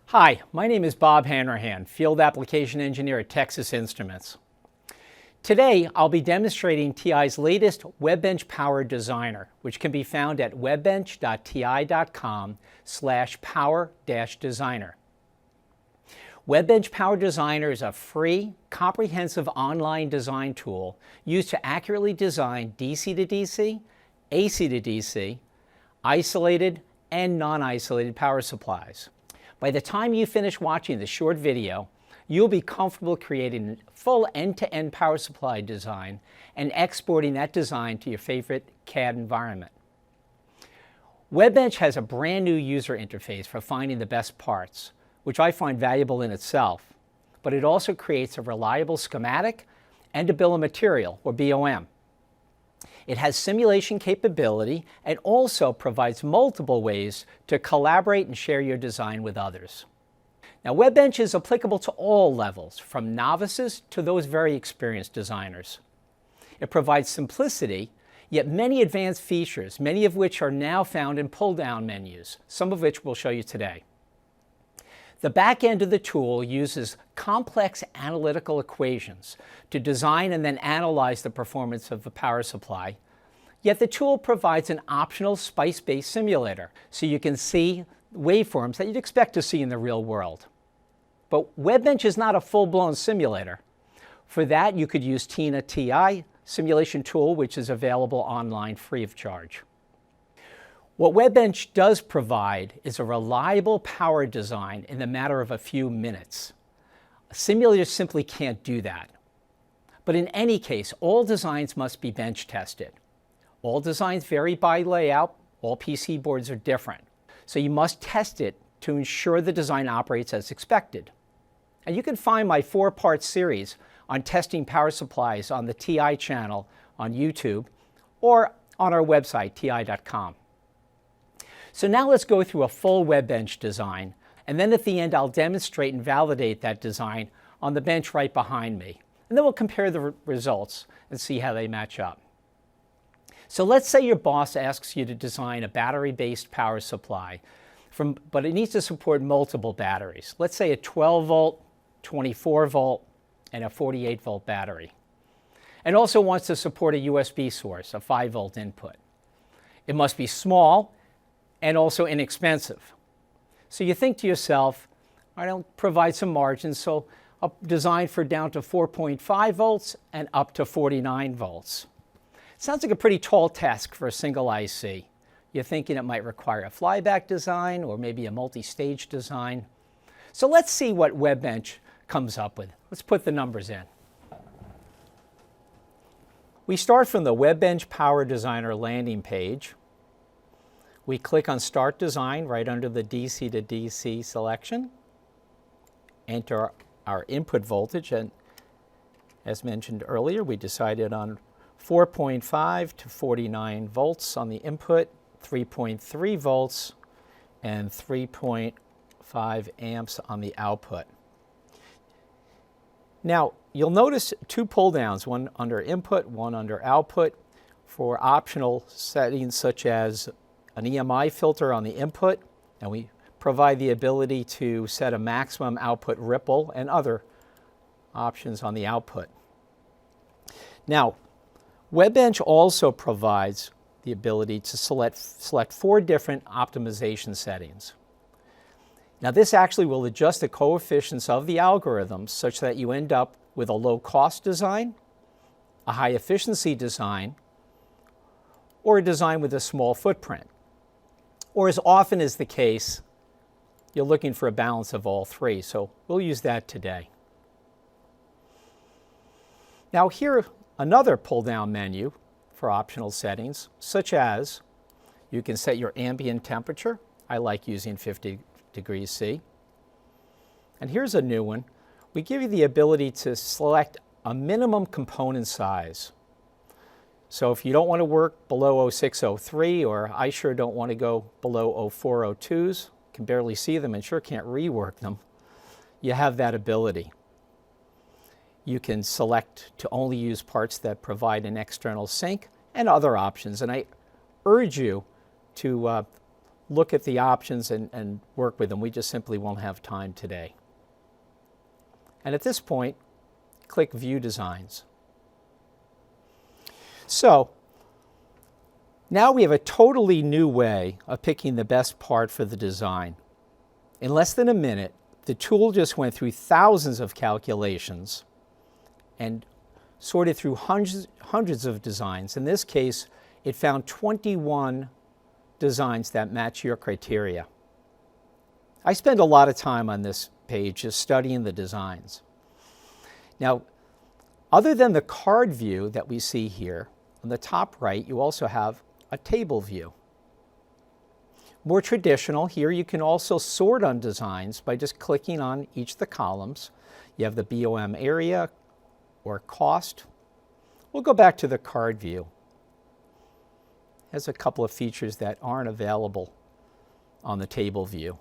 Hi, my name is Bob Hanrahan, Field Application Engineer at Texas Instruments. Today, I'll be demonstrating TI's latest WEBENCH Power Designer, which can be found at webench.ti.com/power-designer. WEBENCH Power Designer is a free, comprehensive online design tool used to accurately design DC to DC, AC to DC, isolated and non-isolated power supplies. By the time you finish watching this short video, you'll be comfortable creating a full end-to-end power supply design and exporting that design to your favorite CAD environment. WEBENCH has a brand new user interface for finding the best parts, which I find valuable in itself, but it also creates a reliable schematic and a bill of material, or BOM. It has simulation capability and also provides multiple ways to collaborate and share your design with others. Now, WEBENCH is applicable to all levels, from novices to those very experienced designers. It provides simplicity, yet many advanced features, many of which are now found in pull-down menus, some of which we'll show you today. The back end of the tool uses complex analytical equations to design and then analyze the performance of the power supply, yet the tool provides an optional SPICE-based simulator so you can see waveforms that you'd expect to see in the real world. But WEBENCH is not a full-blown simulator. For that, you could use TINA TI simulation tool, which is available online free of charge. What WEBENCH does provide is a reliable power design in the matter of a few minutes. A simulator simply can't do that. But in any case, all designs must be bench tested. All designs vary by layout. All PC boards are different. So you must test it to ensure the design operates as expected. And you can find my 4-part series on testing power supplies on the TI channel on YouTube or on our website, ti.com. So now let's go through a full WEBENCH design, and then at the end I'll demonstrate and validate that design on the bench right behind me. And then we'll compare the results and see how they match up. So let's say your boss asks you to design a battery-based power supply, but it needs to support multiple batteries. Let's say a 12-volt, 24-volt, and a 48-volt battery. And also wants to support a USB source, a 5-volt input. It must be small and also inexpensive. So you think to yourself, I don't provide some margins, so I'll design for down to 4.5 volts and up to 49 volts. Sounds like a pretty tall task for a single IC. You're thinking it might require a flyback design or maybe a multi-stage design. So let's see what WEBENCH comes up with. Let's put the numbers in. We start from the WEBENCH Power Designer landing page. We click on Start Design right under the DC to DC selection. Enter our input voltage, and as mentioned earlier, we decided on 4.5 to 49 volts on the input, 3.3 volts, and 3.5 amps on the output. Now, you'll notice 2 pull-downs, one under input, one under output, for optional settings such as an EMI filter on the input, and we provide the ability to set a maximum output ripple and other options on the output. Now, WEBENCH also provides the ability to select 4 different optimization settings. Now, this actually will adjust the coefficients of the algorithms such that you end up with a low-cost design, a high-efficiency design, or a design with a small footprint. Or as often is the case, you're looking for a balance of all 3, so we'll use that today. Now here, another pull-down menu for optional settings, such as you can set your ambient temperature. I like using 50 degrees C. And here's a new one. We give you the ability to select a minimum component size. So if you don't want to work below 0603, or I sure don't want to go below 0402s, can barely see them and sure can't rework them, you have that ability. You can select to only use parts that provide an external sink and other options. And I urge you to look at the options and work with them. We just simply won't have time today. And at this point, click View Designs. So now we have a totally new way of picking the best part for the design. In less than a minute, the tool just went through thousands of calculations and sorted through hundreds of designs. In this case, it found 21 designs that match your criteria. I spend a lot of time on this page just studying the designs. Now, other than the card view that we see here, on the top right, you also have a table view. More traditional, here you can also sort on designs by just clicking on each of the columns. You have the BOM area or cost. We'll go back to the card view. It has a couple of features that aren't available on the table view.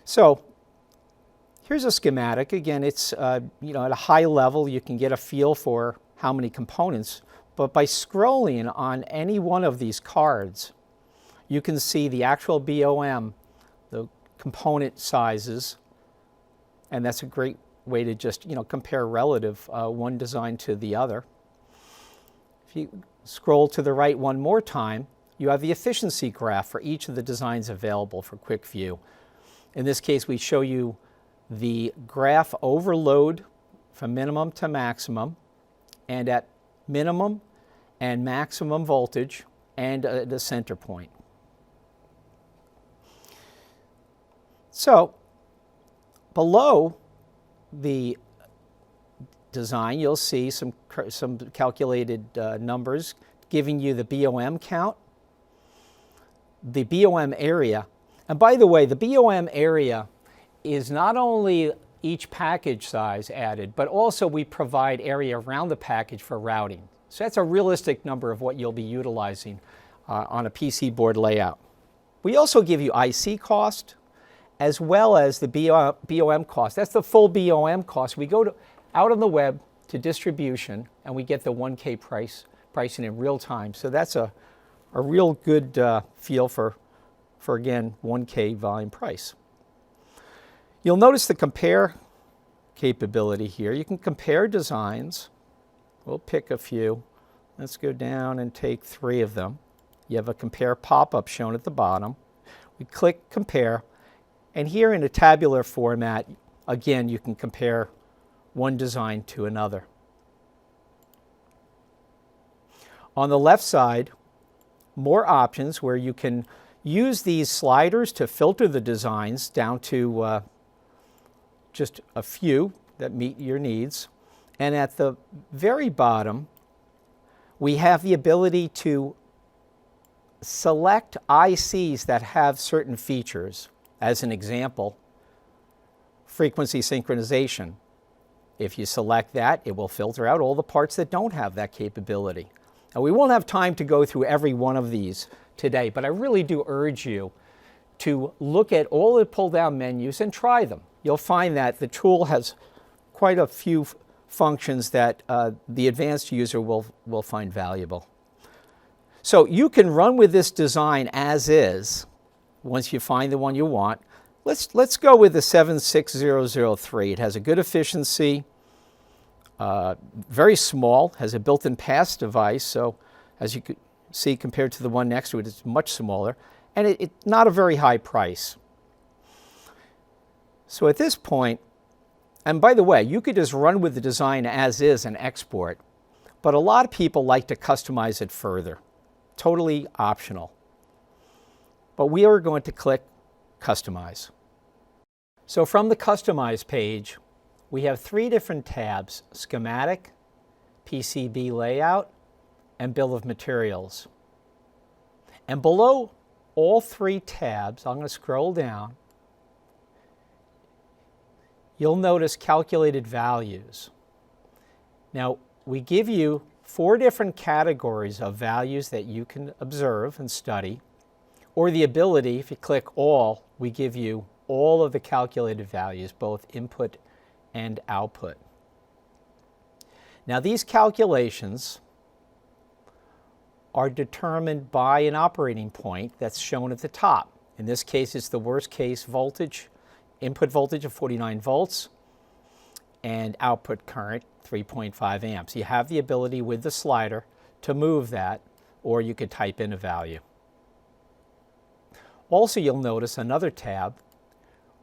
So here's a schematic. Again, it's at a high level you can get a feel for how many components, but by scrolling on any one of these cards, you can see the actual BOM, the component sizes, and that's a great way to just compare relative one design to the other. If you scroll to the right one more time, you have the efficiency graph for each of the designs available for quick view. In this case, we show you the graph overload from minimum to maximum, and at minimum and maximum voltage, and the center point. So below the design, you'll see some calculated numbers giving you the BOM count, the BOM area. And by the way, the BOM area is not only each package size added, but also we provide area around the package for routing. So that's a realistic number of what you'll be utilizing on a PC board layout. We also give you IC cost as well as the BOM cost. That's the full BOM cost. We go out on the web to distribution and we get the 1K pricing in real time. So that's a real good feel for again 1K volume price. You'll notice the compare capability here. You can compare designs. We'll pick a few. Let's go down and take 3 of them. You have a compare pop-up shown at the bottom. We click compare, and here in a tabular format, again, you can compare one design to another. On the left side, more options where you can use these sliders to filter the designs down to just a few that meet your needs. And at the very bottom, we have the ability to select ICs that have certain features. As an example, frequency synchronization. If you select that, it will filter out all the parts that don't have that capability. Now, we won't have time to go through every one of these today, but I really do urge you to look at all the pull-down menus and try them. You'll find that the tool has quite a few functions that the advanced user will find valuable. So you can run with this design as is once you find the one you want. Let's go with the 76003. It has a good efficiency, very small, has a built-in pass device, so as you could see compared to the one next to it, it's much smaller, and it's not a very high price. So at this point, and by the way, you could just run with the design as is and export, but a lot of people like to customize it further. Totally optional. But we are going to click Customize. So from the Customize page, we have 3 different tabs: Schematic, PCB Layout, and Bill of Materials. And below all 3 tabs, I'm going to scroll down, you'll notice calculated values. Now, we give you 4 different categories of values that you can observe and study, or the ability, if you click all, we give you all of the calculated values, both input and output. Now, these calculations are determined by an operating point that's shown at the top. In this case, it's the worst case voltage, input voltage of 49 volts, and output current 3.5 amps. You have the ability with the slider to move that, or you could type in a value. Also, you'll notice another tab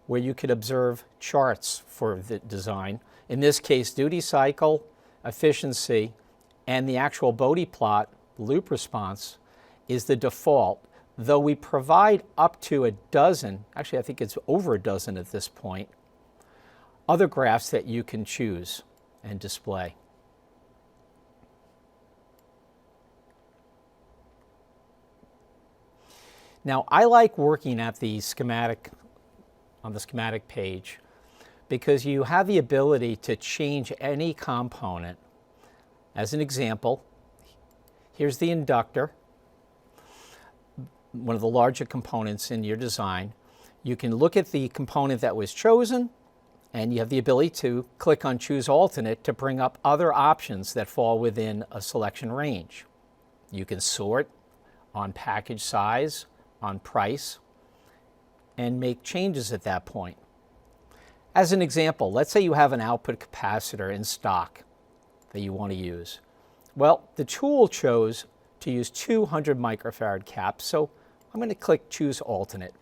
where you could observe charts for the design. In this case, duty cycle, efficiency, and the actual Bode plot, loop response, is the default, though we provide up to a dozen, actually I think it's over a dozen at this point, other graphs that you can choose and display. Now, I like working at the schematic, on the schematic page, because you have the ability to change any component. As an example, here's the inductor, one of the larger components in your design. You can look at the component that was chosen, and you have the ability to click on Choose Alternate to bring up other options that fall within a selection range. You can sort on package size, on price, and make changes at that point. As an example, let's say you have an output capacitor in stock that you want to use. Well, the tool chose to use 200 microfarad caps, so I'm going to click Choose Alternate.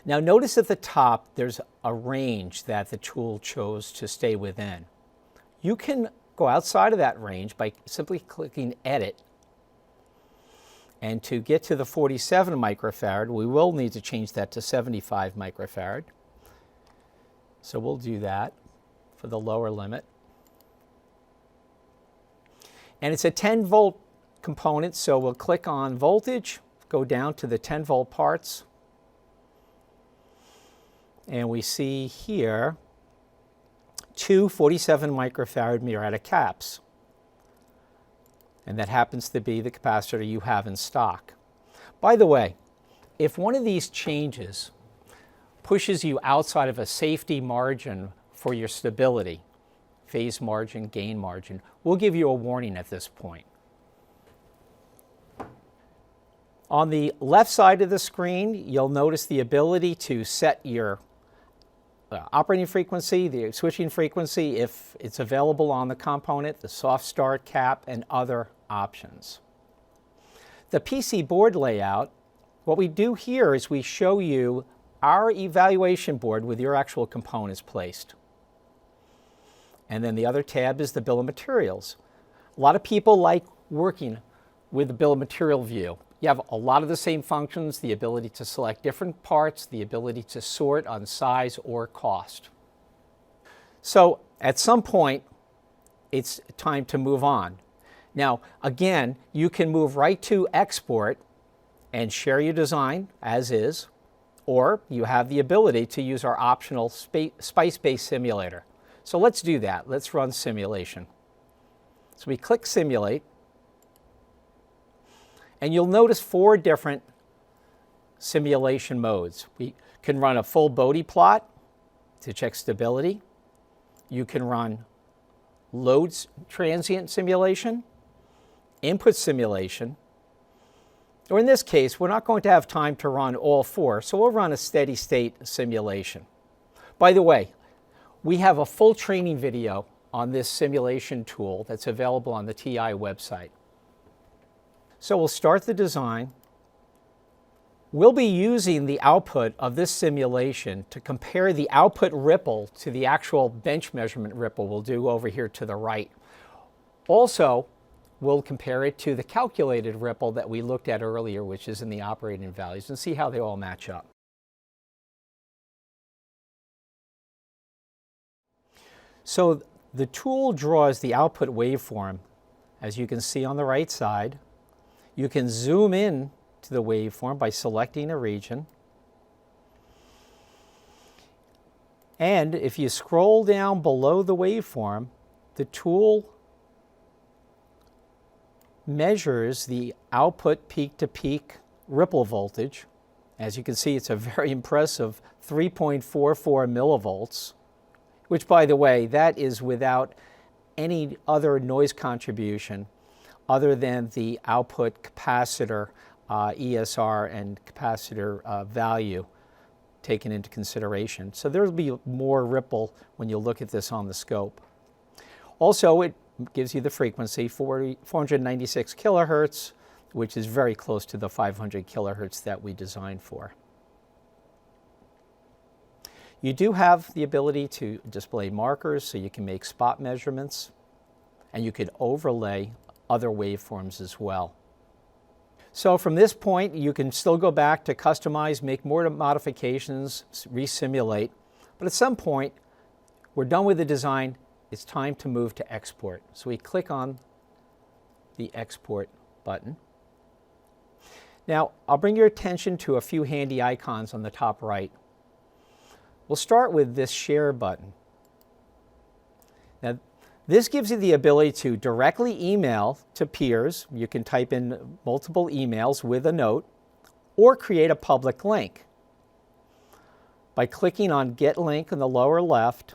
Now notice at the top there's a range that the tool chose to stay within. You can go outside of that range by simply clicking Edit. And to get to the 47 microfarad, we will need to change that to 75 microfarad. So we'll do that for the lower limit. And it's a 10 volt component, so we'll click on voltage, go down to the 10 volt parts. And we see here two 47 microfarad muriatic caps. And that happens to be the capacitor you have in stock. By the way, if one of these changes pushes you outside of a safety margin for your stability, phase margin, gain margin, we'll give you a warning at this point. On the left side of the screen, you'll notice the ability to set your operating frequency, the switching frequency, if it's available on the component, the soft start cap, and other options. The PC board layout, what we do here is we show you our evaluation board with your actual components placed. And then the other tab is the bill of materials. A lot of people like working with the bill of material view. You have a lot of the same functions, the ability to select different parts, the ability to sort on size or cost. So at some point, it's time to move on. Now, again, you can move right to export and share your design as is, or you have the ability to use our optional spice-based simulator. So let's do that. Let's run simulation. So we click Simulate, and you'll notice 4 different simulation modes. We can run a full Bode plot to check stability. You can run loads transient simulation, input simulation, or in this case, we're not going to have time to run all 4, so we'll run a steady state simulation. By the way, we have a full training video on this simulation tool that's available on the TI website. So we'll start the design. We'll be using the output of this simulation to compare the output ripple to the actual bench measurement ripple we'll do over here to the right. Also, we'll compare it to the calculated ripple that we looked at earlier, which is in the operating values, and see how they all match up. So the tool draws the output waveform, as you can see on the right side. You can zoom in to the waveform by selecting a region. And if you scroll down below the waveform, the tool measures the output peak-to-peak ripple voltage. As you can see, it's a very impressive 3.44 millivolts, which, by the way, that is without any other noise contribution other than the output capacitor, ESR and capacitor value taken into consideration. So there will be more ripple when you look at this on the scope. Also, it gives you the frequency, 496 kilohertz, which is very close to the 500 kilohertz that we designed for. You do have the ability to display markers, so you can make spot measurements, and you could overlay other waveforms as well. So from this point, you can still go back to customize, make more modifications, resimulate, but at some point, we're done with the design. It's time to move to export. So we click on the export button. Now, I'll bring your attention to a few handy icons on the top right. We'll start with this share button. Now, this gives you the ability to directly email to peers. You can type in multiple emails with a note or create a public link. By clicking on Get Link in the lower left,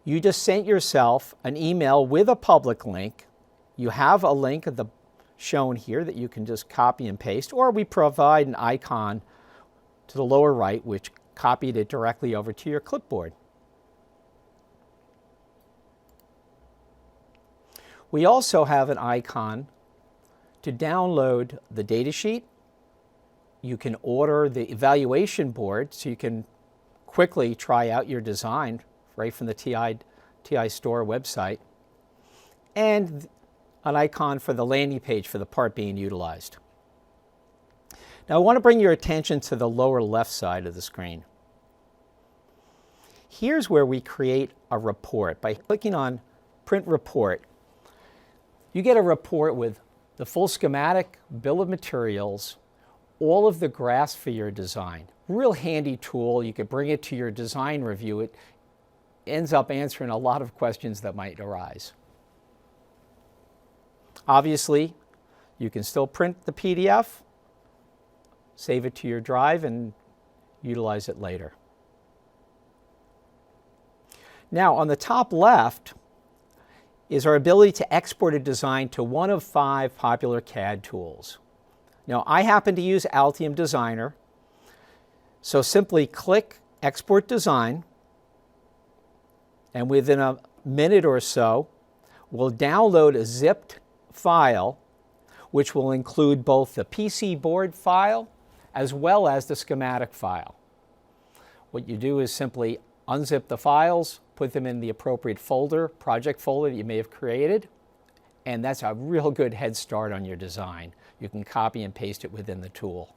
you just sent yourself an email with a public link. You have a link shown here that you can just copy and paste, or we provide an icon to the lower right which copied it directly over to your clipboard. We also have an icon to download the datasheet. You can order the evaluation board so you can quickly try out your design right from the TI Store website, and an icon for the landing page for the part being utilized. Now I want to bring your attention to the lower left side of the screen. Here's where we create a report. By clicking on Print Report, you get a report with the full schematic, bill of materials, all of the graphs for your design. Real handy tool. You could bring it to your design review. It ends up answering a lot of questions that might arise. Obviously, you can still print the PDF, save it to your drive, and utilize it later. Now, on the top left is our ability to export a design to one of 5 popular CAD tools. Now, I happen to use Altium Designer, so simply click Export Design, and within a minute or so, we'll download a zipped file which will include both the PC board file as well as the schematic file. What you do is simply unzip the files, put them in the appropriate folder, project folder that you may have created, and that's a real good head start on your design. You can copy and paste it within the tool.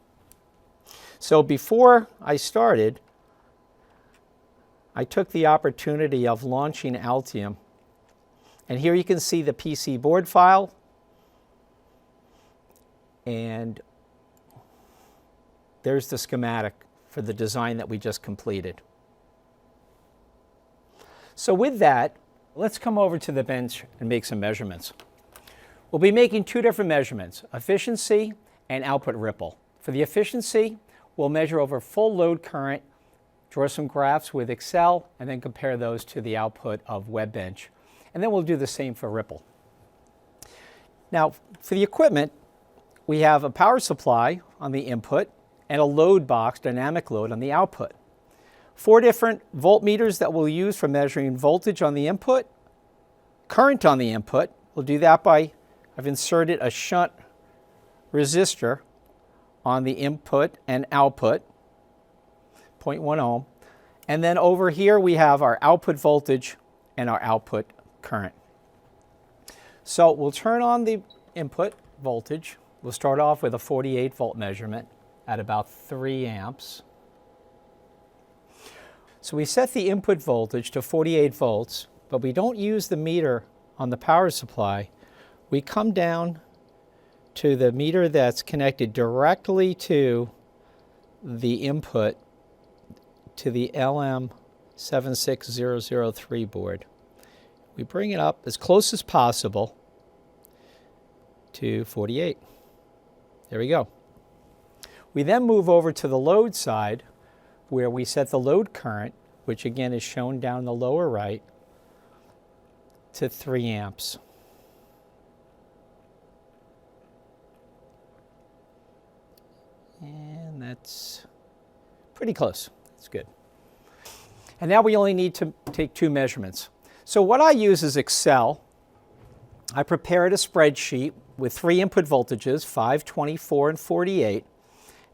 So before I started, I took the opportunity of launching Altium, and here you can see the PC board file, and there's the schematic for the design that we just completed. So with that, let's come over to the bench and make some measurements. We'll be making 2 different measurements, efficiency and output ripple. For the efficiency, we'll measure over full load current, draw some graphs with Excel, and then compare those to the output of WEBENCH. And then we'll do the same for ripple. Now, for the equipment, we have a power supply on the input and a load box, dynamic load, on the output. 4 different voltmeters that we'll use for measuring voltage on the input, current on the input. We'll do that by, I've inserted a shunt resistor on the input and output, 0.1 ohm. And then over here we have our output voltage and our output current. So we'll turn on the input voltage. We'll start off with a 48 volt measurement at about 3 amps. So we set the input voltage to 48 volts, but we don't use the meter on the power supply. We come down to the meter that's connected directly to the input to the LM76003 board. We bring it up as close as possible to 48. There we go. We then move over to the load side where we set the load current, which again is shown down the lower right, to 3 amps. That's pretty close. That's good. And now we only need to take 2 measurements. So what I use is Excel. I prepared a spreadsheet with 3 input voltages, 5, 24, and 48,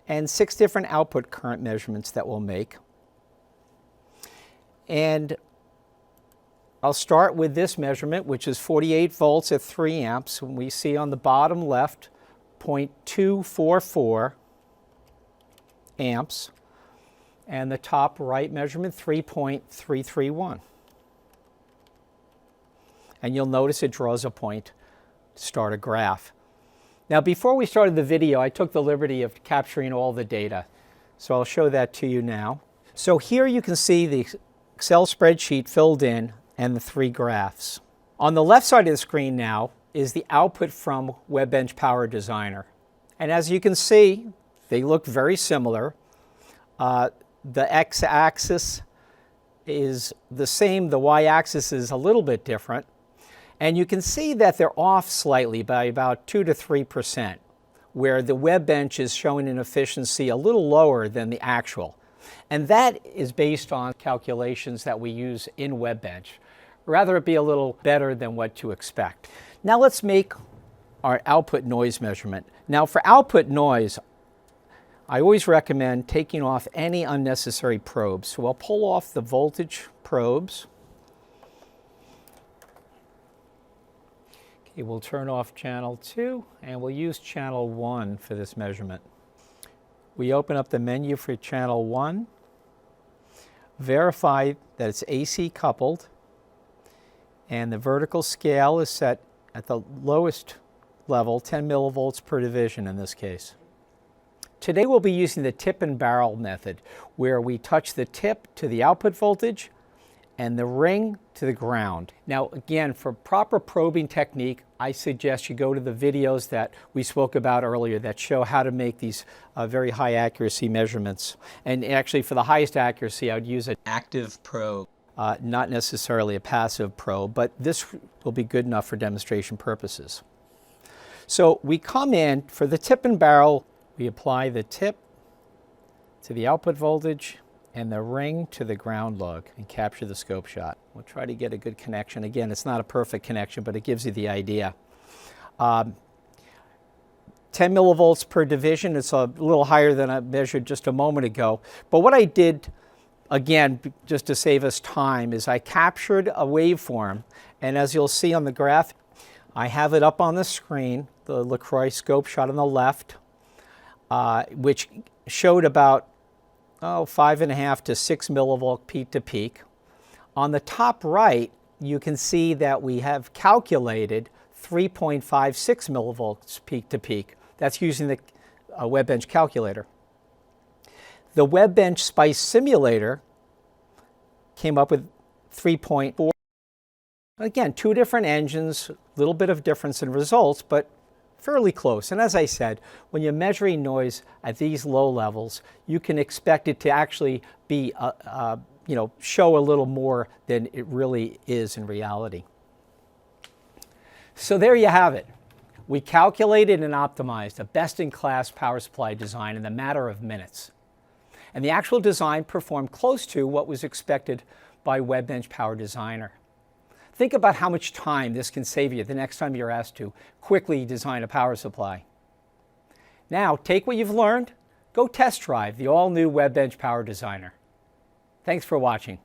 and 6 different output current measurements that we'll make. And I'll start with this measurement, which is 48 volts at 3 amps. And we see on the bottom left, 0.244 amps. And the top right measurement, 3.331. And you'll notice it draws a point to start a graph. Now, before we started the video, I took the liberty of capturing all the data. So I'll show that to you now. So here you can see the Excel spreadsheet filled in and the 3 graphs. On the left side of the screen now is the output from WEBENCH Power Designer. And as you can see, they look very similar. The x-axis is the same, the y-axis is a little bit different. And you can see that they're off slightly by about 2 to 3%, where the WEBENCH is showing an efficiency a little lower than the actual. And that is based on calculations that we use in WEBENCH. Rather it be a little better than what to expect. Now let's make our output noise measurement. Now for output noise, I always recommend taking off any unnecessary probes. So I'll pull off the voltage probes. Okay, we'll turn off channel 2 and we'll use channel 1 for this measurement. We open up the menu for channel 1, verify that it's AC coupled, and the vertical scale is set at the lowest level, 10 millivolts per division in this case. Today we'll be using the tip and barrel method, where we touch the tip to the output voltage and the ring to the ground. Now again, for proper probing technique, I suggest you go to the videos that we spoke about earlier that show how to make these very high accuracy measurements. And actually for the highest accuracy, I would use an active probe, not necessarily a passive probe, but this will be good enough for demonstration purposes. So we come in for the tip and barrel, we apply the tip to the output voltage and the ring to the ground lug and capture the scope shot. We'll try to get a good connection. Again, it's not a perfect connection, but it gives you the idea. 10 millivolts per division. It's a little higher than I measured just a moment ago. But what I did, again, just to save us time, is I captured a waveform. And as you'll see on the graph, I have it up on the screen, the LaCroix scope shot on the left, which showed about 5.5 to 6 millivolt peak to peak. On the top right, you can see that we have calculated 3.56 millivolts peak to peak. That's using the WEBENCH calculator. The WEBENCH SPICE simulator came up with 3.4. Again, 2 different engines, a little bit of difference in results, but fairly close. And as I said, when you're measuring noise at these low levels, you can expect it to actually be, show a little more than it really is in reality. So there you have it. We calculated and optimized a best-in-class power supply design in the matter of minutes. And the actual design performed close to what was expected by WEBENCH Power Designer. Think about how much time this can save you the next time you're asked to quickly design a power supply. Now, take what you've learned, go test drive the all-new WEBENCH Power Designer. Thanks for watching.